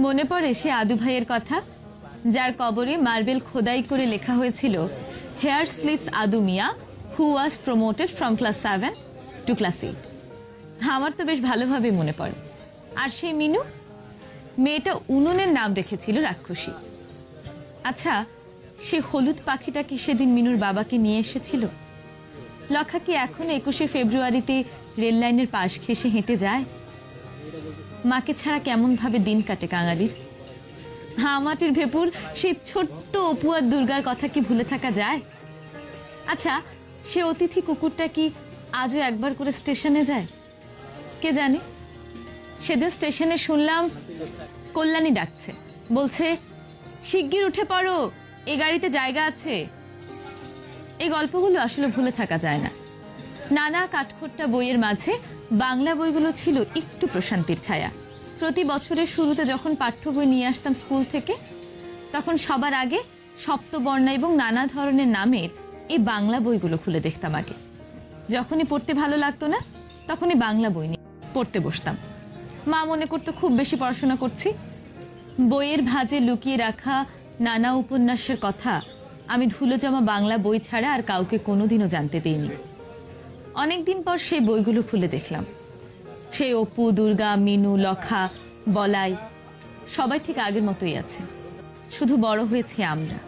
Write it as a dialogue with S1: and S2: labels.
S1: মনে পড়ে সে আদু ভাইয়ের কথা, যার কবরে মার্বেল খোদাই করে লেখা হয়েছিল, here sleeps Adu Mia, who was promoted from class 7 to class 8। আমার তো বেশ ভালোভাবে মনে পড়ে। আর সেই মিনু, মেয়েটা উনুনের নাম রেখেছিল রাক্ষসী। আচ্ছা, সে হলুদ পাখিটা কি সেদিন মিনুর বাবাকে নিয়ে এসেছিল? লক্ষা কি এখনো 21শে ফেব্রুয়ারিতে রেল লাইনের পাশ ঘেঁষে হেঁটে যায়? মাকে ছাড়া কেমন ভাবে দিন কাটে কাঙালির। হামাটির ভেপুর সেই ছোট্ট অপুয়ার দুর্গার কথা কি ভুলে থাকা যায়? আচ্ছা, সে অতিথি কুকুরটা কি আজও একবার করে স্টেশনে যায়? কে জানে। সেদিন স্টেশনে শুনলাম কল্যাণী ডাকছে, বলছে, শিগগির উঠে পড়ো, এ গাড়িতে জায়গা আছে। এই গল্পগুলো আসলে ভুলে থাকা যায় না। নানা কাঠখোট্টা বইয়ের মাঝে বাংলা বইগুলো ছিল একটু প্রশান্তির ছায়া। প্রতি বছরের শুরুতে যখন পাঠ্য বই নিয়ে আসতাম স্কুল থেকে, তখন সবার আগে সপ্তবর্ণা এবং নানা ধরনের নামের এই বাংলা বইগুলো খুলে দেখতাম আগে। যখনই পড়তে ভালো লাগতো না, তখনই বাংলা বই নিয়ে পড়তে বসতাম। মা মনে করতো খুব বেশি পড়াশোনা করছি। বইয়ের ভাঁজে লুকিয়ে রাখা নানা উপন্যাসের কথা আমি ধুলো জমা বাংলা বই ছাড়া আর কাউকে কোনোদিনও জানতে দিইনি। অনেকদিন পর সেই বইগুলো খুলে দেখলাম। সেই অপু, দুর্গা, মিনু, লক্ষা, বলাই সবাই ঠিক আগের মতোই আছে, শুধু বড় হয়েছি আমরা।